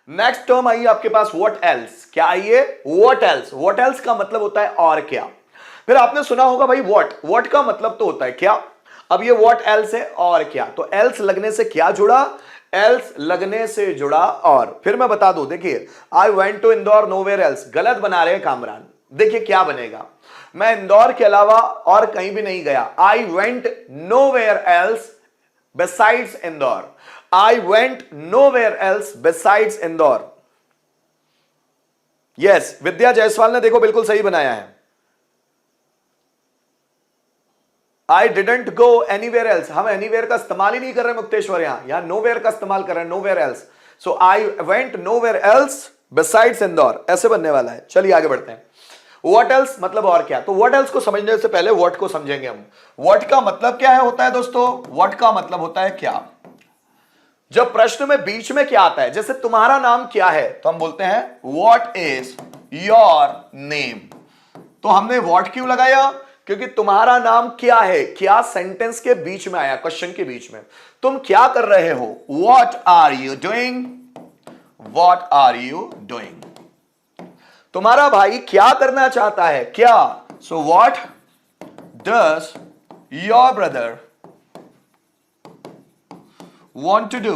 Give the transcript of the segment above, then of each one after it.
Next term आई आपके पास what else. क्या आई है? What else. व्हाट एल्स का मतलब होता है और क्या। फिर आपने सुना होगा भाई व्हाट का मतलब तो होता है क्या। अब ये व्हाट एल्स है और क्या, तो एल्स लगने से क्या जुड़ा? एल्स लगने से जुड़ा और। फिर मैं बता दूं, देखिए I went to Indore nowhere else, गलत बना रहे हैं कामरान। देखिए क्या बनेगा, मैं इंदौर के अलावा और कहीं भी नहीं गया। I went nowhere else besides Indore. I went nowhere else besides Indore. Yes, Vidya Jaiswal ने देखो बिल्कुल सही बनाया है। I didn't go anywhere else, हम एनीवेयर का इस्तेमाल ही नहीं कर रहे मुक्तेश्वर, यहां नोवेयर का इस्तेमाल कर रहे हैं, नोवेयर एल्स। सो आई went nowhere else besides Indore, ऐसे बनने वाला है। चलिए आगे बढ़ते हैं। व्हाट एल्स मतलब और क्या। तो व्हाट एल्स को समझने से पहले व्हाट को समझेंगे हम। व्हाट का मतलब क्या है होता है दोस्तों? व्हाट का मतलब होता है क्या। जब प्रश्न में बीच में क्या आता है, जैसे तुम्हारा नाम क्या है, तो हम बोलते हैं व्हाट इज योर नेम। तो हमने व्हाट क्यों लगाया? क्योंकि तुम्हारा नाम क्या है, क्या सेंटेंस के बीच में आया, क्वेश्चन के बीच में। तुम क्या कर रहे हो? What are you doing, what are you doing. तुम्हारा भाई क्या करना चाहता है, क्या। So what does your brother want to do,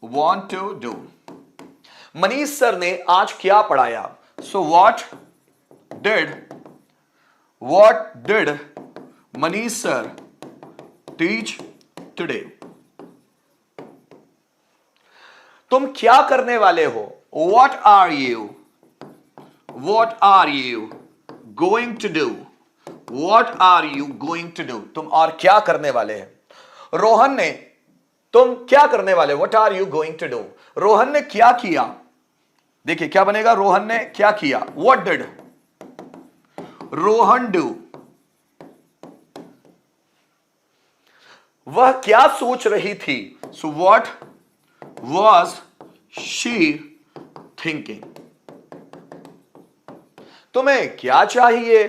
want to do। Manish sir ने आज क्या पढ़ाया? So what did Manish sir teach today। तुम क्या करने वाले हो? What are you going to do, what are you going to do। तुम और क्या करने वाले हैं। रोहन ने तुम क्या करने वाले, what are you going to do. Rohan ने क्या किया, देखिए क्या बनेगा, रोहन ने क्या किया। व्हाट डिड रोहन डू, वह क्या सोच रही थी। So what was she thinking. तुम्हें क्या चाहिए,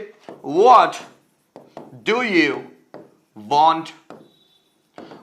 what do you want,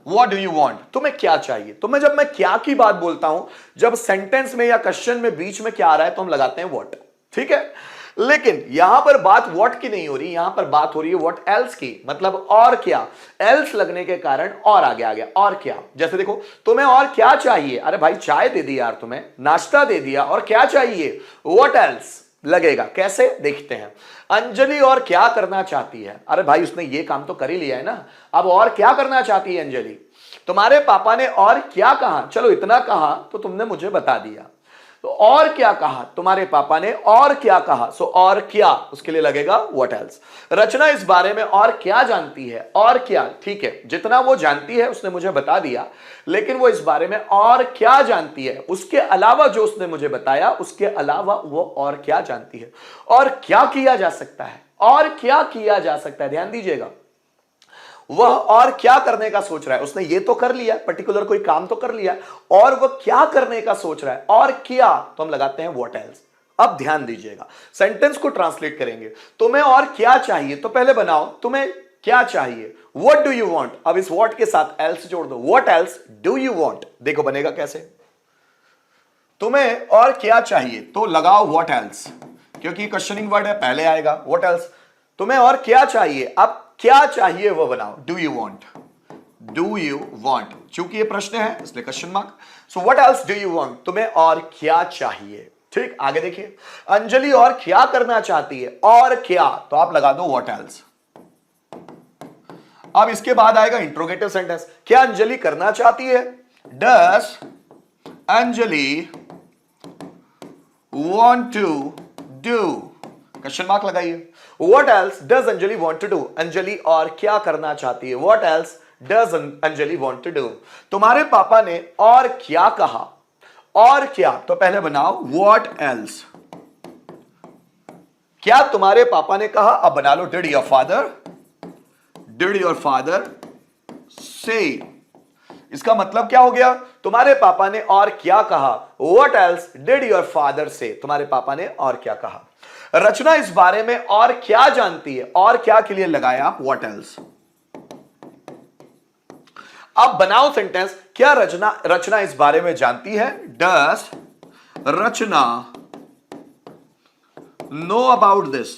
What do you want? तुम्हें क्या चाहिए। तो मैं जब मैं क्या की बात बोलता हूं, जब सेंटेंस में या क्वेश्चन में बीच में क्या आ रहा है, तो हम लगाते हैं what। ठीक है, लेकिन यहां पर बात what की नहीं हो रही, यहां पर बात हो रही है what else की, मतलब और क्या। else लगने के कारण और आगे आ गया, और क्या। जैसे देखो, तुम्हें और क्या चाहिए, अरे भाई चाय दे दी यार, तुम्हें नाश्ता दे दिया, और क्या चाहिए, what else लगेगा। कैसे, देखते हैं। अंजलि और क्या करना चाहती है, अरे भाई उसने ये काम तो कर ही लिया है ना, अब और क्या करना चाहती है अंजलि। तुम्हारे पापा ने और क्या कहा, चलो इतना कहा तो तुमने मुझे बता दिया। तो और क्या कहा, तुम्हारे पापा ने और क्या कहा, सो और क्या, उसके लिए लगेगा व्हाट एल्स। रचना इस बारे में और क्या जानती है, और क्या, ठीक है, जितना वो जानती है उसने मुझे बता दिया, लेकिन वो इस बारे में और क्या जानती है, उसके अलावा जो उसने मुझे बताया, उसके अलावा वो और क्या जानती है। और क्या किया जा सकता है, और क्या किया जा सकता है, ध्यान दीजिएगा। वह और क्या करने का सोच रहा है, उसने ये तो कर लिया, पर्टिकुलर कोई काम तो कर लिया, और वह क्या करने का सोच रहा है, और क्या, तो हम लगाते हैं व्हाट एल्स। अब ध्यान दीजिएगा, सेंटेंस को ट्रांसलेट करेंगे। तुम्हें और क्या चाहिए, तो पहले बनाओ तुम्हें क्या चाहिए, व्हाट डू यू वांट। अब इस व्हाट के साथ एल्स जोड़ दो, what else do you want. देखो बनेगा कैसे, तुम्हें और क्या चाहिए तो लगाओ व्हाट एल्स, क्योंकि क्वेश्चनिंग वर्ड है, पहले आएगा व्हाट एल्स। तुम्हें और क्या चाहिए, अब क्या चाहिए वो बनाओ, do you want, do you want, चूंकि ये प्रश्न है इसलिए question mark. So what else do you want, तुम्हें और क्या चाहिए। ठीक, आगे देखिए, अंजलि और क्या करना चाहती है, और क्या, तो आप लगा दो व्हाट एल्स। अब इसके बाद आएगा इंट्रोगेटिव सेंटेंस, क्या अंजलि करना चाहती है, does Anjali want to do, question mark लगाइए। What else does Anjali want to do, Anjali और क्या करना चाहती है, What else does Anjali want to do। तुम्हारे पापा ने और क्या कहा, और क्या, तो पहले बनाओ What else। क्या तुम्हारे पापा ने कहा, अब बना लो did your father say। इसका मतलब क्या हो गया, तुम्हारे पापा ने और क्या कहा, What else did your father say, तुम्हारे पापा ने और क्या कहा। रचना इस बारे में और क्या जानती है, और क्या के लिए लगाया What else। अब बनाओ सेंटेंस, क्या रचना इस बारे में जानती है, Does Rachna know about this,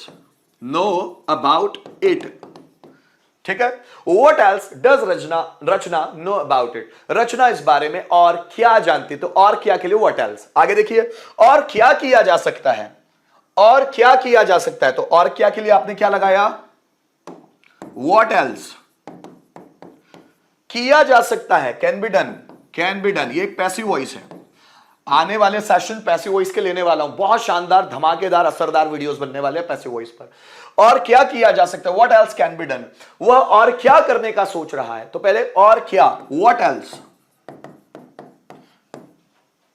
know about it, ठीक है। What else does Rachna know about it, Rachna इस बारे में और क्या जानती, तो और क्या के लिए what else। आगे देखिए, और क्या किया जा सकता है, और क्या किया जा सकता है, तो और क्या के लिए आपने क्या लगाया, what else, किया जा सकता है, can be done, can be done, ये एक पैसिव वॉइस है। आने वाले सेशन पैसिव वॉइस के लेने वाला हूं, बहुत शानदार धमाकेदार असरदार वीडियोस बनने वाले हैं पैसिव वॉइस पर। और क्या किया जा सकता है, what else can be done, वह और क्या करने का सोच रहा है, तो पहले और क्या, व्हाट एल्स,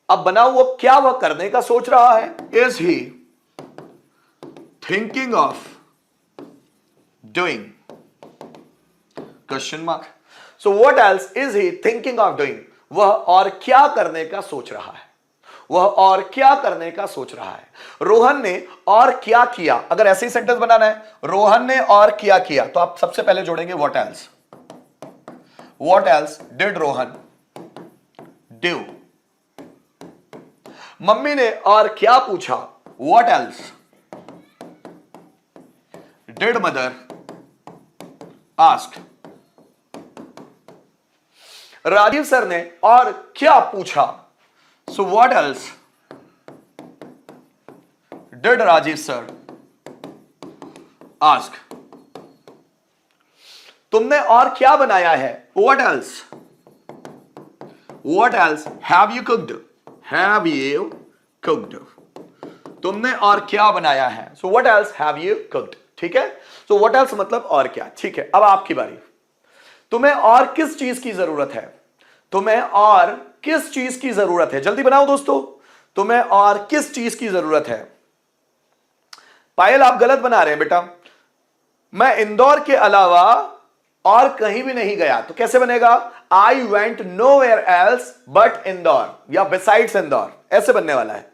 अब बना वो क्या वह करने का सोच रहा है, is he thinking of doing, question mark. So what else is he thinking of doing, वह और क्या करने का सोच रहा है, वह और क्या करने का सोच रहा है। रोहन ने और क्या किया, अगर ऐसे ही सेंटेंस बनाना है, रोहन ने और क्या किया, तो आप सबसे पहले जोड़ेंगे what else, what else did Rohan do. मम्मी ने और क्या पूछा, what else did mother ask. Rajeev sir ने और क्या पूछा, so what else did Rajeev sir ask. तुमने और क्या बनाया है, what else, what else have you cooked, have you cooked, तुमने और क्या बनाया है, so what else have you cooked, ठीक है। सो व्हाट एल्स मतलब और क्या, ठीक है। अब आपकी बारी, तुम्हें और किस चीज की जरूरत है, तुम्हें और किस चीज की जरूरत है, जल्दी बनाओ दोस्तों, तुम्हें और किस चीज की जरूरत है। पायल आप गलत बना रहे हैं बेटा, मैं इंदौर के अलावा और कहीं भी नहीं गया, तो कैसे बनेगा, I went nowhere else but Indore या बिसाइड्स इंदौर, ऐसे बनने वाला है।